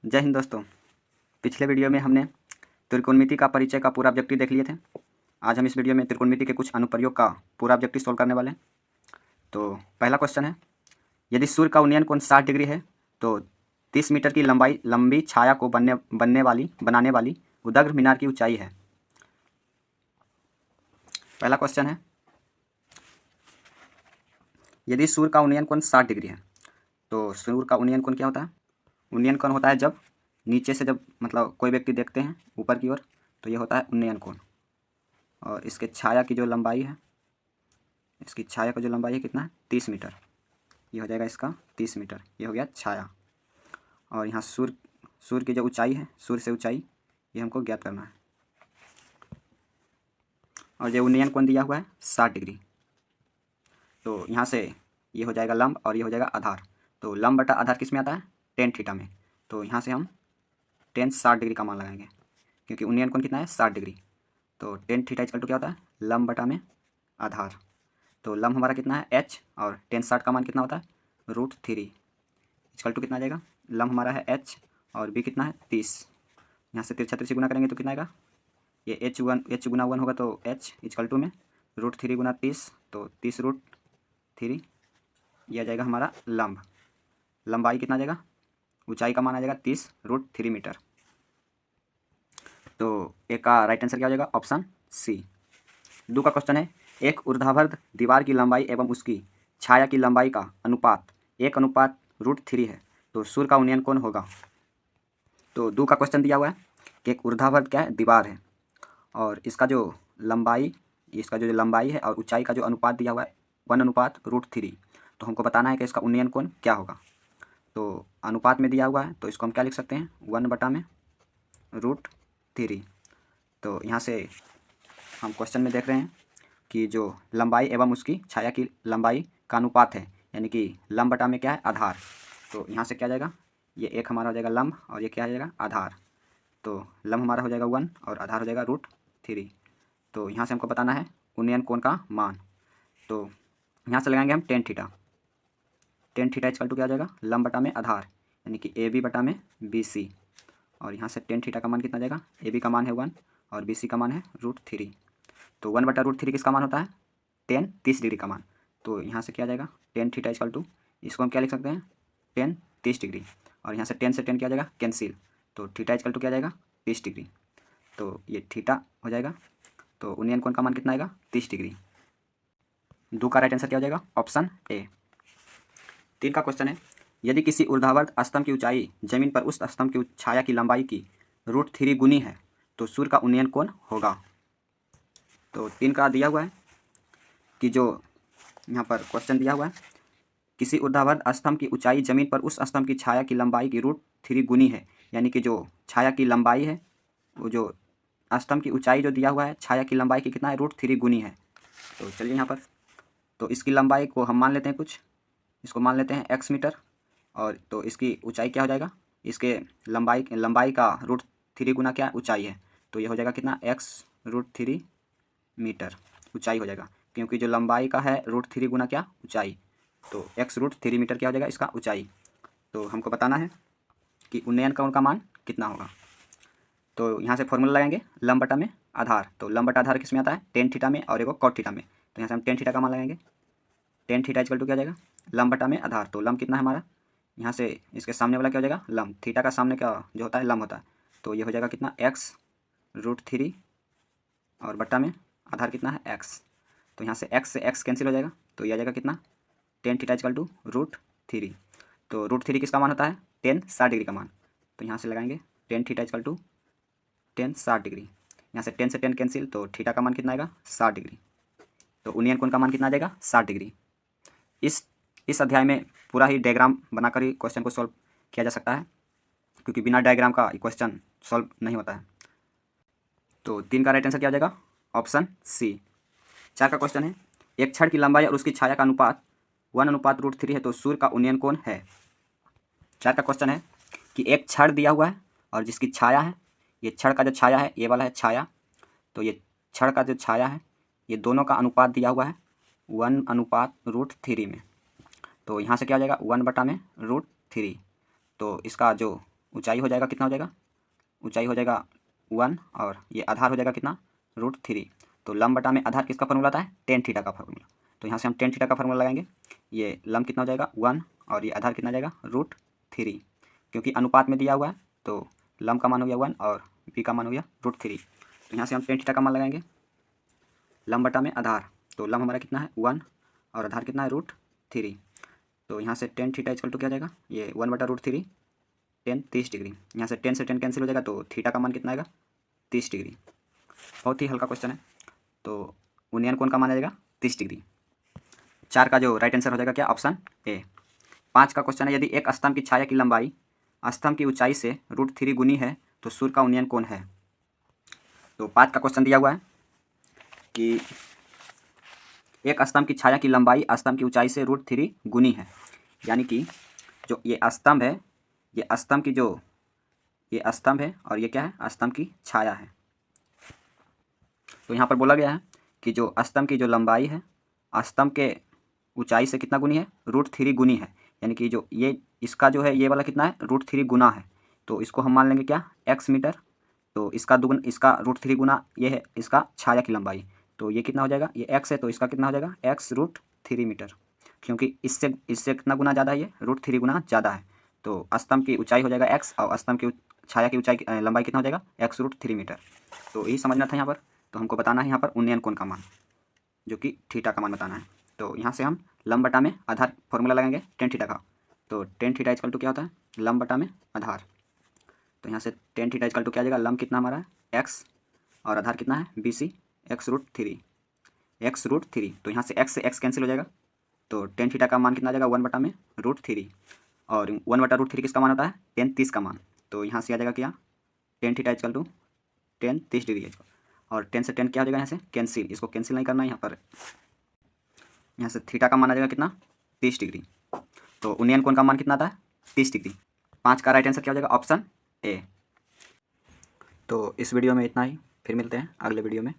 जय हिंद दोस्तों। पिछले वीडियो में हमने त्रिकोणमिति का परिचय का पूरा ऑब्जेक्टिव देख लिए थे। आज हम इस वीडियो में त्रिकोणमिति के कुछ अनुप्रयोग का पूरा ऑब्जेक्टिव सोल्व करने वाले हैं। तो पहला क्वेश्चन है, यदि सूर्य का उन्नयन कोण 60 डिग्री है तो 30 मीटर की लंबी छाया को बनाने वाली उदग्र मीनार की ऊंचाई है। पहला क्वेश्चन है, यदि सूर्य का उन्नयन कोण 60 डिग्री है तो सूर्य का उन्नयन कोण क्या होता है? उन्नयन कोण होता है जब नीचे से जब मतलब कोई व्यक्ति देखते हैं ऊपर की ओर तो ये होता है उन्नयन कोण। और इसके छाया की जो लंबाई है, इसकी छाया का जो लंबाई है कितना है? 30 मीटर। ये हो जाएगा इसका 30 मीटर। ये हो गया छाया। और यहाँ सूर्य की जो ऊंचाई है, सूर्य से ऊंचाई, ये हमको ज्ञात करना है। और जो उन्नयन कोण दिया हुआ है 60 डिग्री, तो यहाँ से ये हो जाएगा लंब और ये हो जाएगा आधार। तो लंब बटा आधार किस में आता है? टेन थीटा में। तो यहाँ से हम टेन 60 डिग्री का मान लगाएंगे क्योंकि उन्नयन कोण कितना है? 60 डिग्री। तो टेन थीटा इक्वल टू क्या होता है? लंब बटा में आधार। तो लंब हमारा कितना है? h और टेन 60 का मान कितना होता है? √3 इक्वल टू कितना आ जाएगा? लंब हमारा है h और b कितना है? 30। यहाँ से तिरछा तिरछी गुना करेंगे तो कितना आएगा? ये h गुना 1 होगा तो h इक्वल टू में √3 गुना 30, तो 30√3। ये आ जाएगा हमारा लंब। लंबाई कितना आ जाएगा? ऊंचाई का मान आ जाएगा 30√3 मीटर। तो एक का राइट आंसर क्या हो जाएगा? Option C. दो का क्वेश्चन है, एक ऊर्ध्वाधर दीवार की लंबाई एवं उसकी छाया की लंबाई का अनुपात 1:√3 है तो सूर्य का उन्नयन कोण होगा। तो दो का क्वेश्चन दिया हुआ है कि एक ऊर्ध्वाधर क्या है? दीवार है और इसका जो लंबाई है और ऊंचाई का जो अनुपात दिया हुआ है 1:√3। तो हमको बताना है कि इसका उन्नयन कोण क्या होगा। तो अनुपात में दिया हुआ है तो इसको हम क्या लिख सकते हैं? 1/√3। तो यहाँ से हम क्वेश्चन में देख रहे हैं कि जो लंबाई एवं उसकी छाया की लंबाई का अनुपात है, यानी कि लंब बटा में क्या है? आधार। तो यहाँ से क्या आ जाएगा? ये एक हमारा हो जाएगा लंब और ये क्या आ जाएगा? आधार। तो लंब हमारा हो जाएगा 1 और आधार हो जाएगा √3। तो यहाँ से हमको बताना है उन्नयन कोण का मान। तो यहाँ से लगाएंगे हम tan theta. Tan theta equal to क्या आ जाएगा? लंब बटा में आधार, यानी कि AB बटा में BC। और यहाँ से टेन थीटा का मान कितना आ जाएगा? AB का मान है 1 और BC का मान है √3। तो 1/√3 किसका मान होता है? टेन 30 डिग्री का मान। तो यहाँ से क्या आ जाएगा? टेन थीटा इक्वल टू, इसको हम क्या लिख सकते हैं? Ten 30 degree. और यहाँ से टेन से टेन क्या आ जाएगा? कैंसिल। तो थीटा इक्वल टू क्या आ जाएगा? 30 डिग्री। तो ये थीटा हो जाएगा। तो उन्नयन कोण का मान कितना आएगा? 30 डिग्री। दो का राइट आंसर क्या हो जाएगा? Option A. तीन का क्वेश्चन है, यदि किसी ऊर्ध्वाधर स्तंभ की ऊंचाई जमीन पर उस स्तंभ की छाया की लंबाई की √3 गुनी है तो सूर्य का उन्नयन कोण होगा। तो तीन का दिया हुआ है कि जो यहाँ पर क्वेश्चन दिया हुआ है, किसी ऊर्ध्वाधर स्तंभ की ऊंचाई जमीन पर उस स्तंभ की छाया की लंबाई की √3 गुनी है, यानी कि जो छाया की लंबाई है, वो जो स्तंभ की ऊंचाई जो दिया हुआ है छाया की लंबाई की कितना है? √3 गुनी है। तो चलिए यहाँ पर, तो इसकी लंबाई को हम मान लेते हैं कुछ, इसको मान लेते हैं x मीटर। और तो इसकी ऊंचाई क्या हो जाएगा? इसके लंबाई का √3 गुना क्या ऊंचाई है, तो ये हो जाएगा कितना? x√3 मीटर ऊंचाई हो जाएगा, क्योंकि जो लंबाई का है √3 गुना क्या? ऊंचाई। तो x√3 मीटर क्या हो जाएगा? इसका ऊंचाई। तो हमको बताना है कि उन्नयन कोण का मान कितना होगा। तो यहाँ से फॉर्मूला लगाएंगे लंब बटा में आधार। तो लंब बटा आधार किस में आता है? टेन थीटा में और एक कॉट थीटा में। तो यहाँ से हम टेन थीटा का मान लगाएंगे। टेन थीटा इक्वल टू क्या हो जाएगा? लंब बटा में आधार। तो लंब कितना है हमारा? यहाँ से इसके सामने वाला क्या हो जाएगा? लंब। थीटा का सामने क्या जो होता है? लंब होता है। तो ये हो जाएगा कितना? x√3 और बटा में आधार कितना है? x। तो यहाँ से x से x कैंसिल हो जाएगा, तो ये आ जाएगा कितना? Tan theta equal to √3। तो √3 किसका मान होता है? टेन 60 डिग्री का मान। तो यहाँ से लगाएंगे tan theta equal to tan 60 degree. यहाँ से टेन कैंसिल, तो थीटा का मान कितना आएगा? 60 डिग्री। तो उन्नयन कोण का मान कितना आ जाएगा? 60 डिग्री। इस अध्याय में पूरा ही डायग्राम बनाकर ही क्वेश्चन को सॉल्व किया जा सकता है, क्योंकि बिना डायग्राम का क्वेश्चन सॉल्व नहीं होता है। तो तीन का राइट आंसर क्या हो जाएगा? Option C. चार का क्वेश्चन है, एक छड़ की लंबाई और उसकी छाया का अनुपात 1:√3 है तो सूर्य का उन्नयन कोण है। चार का क्वेश्चन है कि एक छड़ दिया हुआ है और जिसकी छाया है, ये छड़ का जो छाया है, ये वाला है छाया, तो ये छड़ का जो छाया है, ये दोनों का अनुपात दिया हुआ है 1:√3 में। तो यहाँ से क्या हो जाएगा? 1 बटा में √3। तो इसका जो ऊंचाई हो जाएगा कितना हो जाएगा, ऊंचाई हो जाएगा 1 और ये आधार हो जाएगा कितना √3। तो लंब बटा में आधार किसका फॉर्मूला आता है, टेन थीटा का फॉर्मूला। तो यहाँ से हम टेन थीटा का फॉर्मूला लगाएंगे। ये लंब कितना हो जाएगा 1 और ये आधार कितना जाएगा √3, क्योंकि अनुपात में दिया हुआ है तो लंब का मान हो गया 1 और बी का मान हो गया √3। तो यहाँ से हम टेन थीटा का मान लगाएंगे लंब बटा में आधार। तो लंब हमारा कितना है 1 और आधार कितना है √3। तो यहाँ से टेन थीटा इक्वल टू क्या जाएगा, ये 1 बटा √3 टेन 30 डिग्री। यहाँ से 10 से 10 कैंसिल हो जाएगा तो थीटा का मान कितना आएगा 30 डिग्री। बहुत ही हल्का क्वेश्चन है। तो उन्नयन कोण का मान आ जाएगा 30 डिग्री। 4 का जो राइट आंसर हो जाएगा क्या, ऑप्शन ए। 5 का क्वेश्चन है, यदि एक स्तंभ की छाया की लंबाई स्तंभ की ऊंचाई से √3 गुनी है तो सूर्य का उन्नयन कोण है। तो 5 का क्वेश्चन दिया हुआ है कि एक स्तंभ की छाया की लंबाई स्तंभ की ऊंचाई से √3 गुनी है, यानी कि जो ये स्तंभ है, ये स्तंभ की जो ये स्तंभ है और ये क्या है स्तंभ की छाया है। तो यहाँ पर बोला गया है कि जो स्तंभ की जो लंबाई है स्तंभ के ऊंचाई से कितना गुनी है √3 गुनी है, यानी कि जो ये इसका जो है ये वाला कितना है √3 गुना है। तो इसको हम मान लेंगे क्या x मीटर। तो इसका दुगुना इसका √3 गुना ये है इसका छाया की लंबाई। तो ये कितना हो जाएगा, ये x है तो इसका कितना हो जाएगा x √3 मीटर, क्योंकि इससे इससे कितना गुना ज़्यादा है, ये √3 गुना ज़्यादा है। तो स्तंभ की ऊंचाई हो जाएगा x और स्तंभ की छाया की ऊंचाई लंबाई कितना हो जाएगा x √3 मीटर। तो यही समझना था यहाँ पर। तो हमको बताना है यहाँ पर उन्नयन कोण का मान, जो कि थीटा का मान बताना है। तो यहाँ से हम लंब बटा में आधार फॉर्मूला लगाएंगे टेन थीटा का। तो टेन थीटा इक्वल टू क्या होता है, लंब बटा में आधार। तो यहाँ से टेन थीटा इक्वल टू क्या आ जाएगा, लंब कितना हमारा है x और आधार कितना है BC x √3। तो यहाँ से x कैंसिल हो जाएगा। तो टेन थीटा का मान कितना आ जाएगा 1 बटा में √3 और 1 बटा √3 किसका मान होता है टेन 30 का मान। तो यहाँ से आ जाएगा क्या tan theta equal to tan 30 degree और 10 से 10 क्या हो जाएगा यहाँ से कैंसिल, इसको कैंसिल नहीं करना है यहाँ पर। यहाँ से थीटा का मान आ जाएगा कितना 30 डिग्री। तो उन्नयन कोण का मान कितना आता है 30 डिग्री। 5 का राइट आंसर क्या हो जाएगा ऑप्शन ए। तो इस वीडियो में इतना ही, फिर मिलते हैं अगले वीडियो में।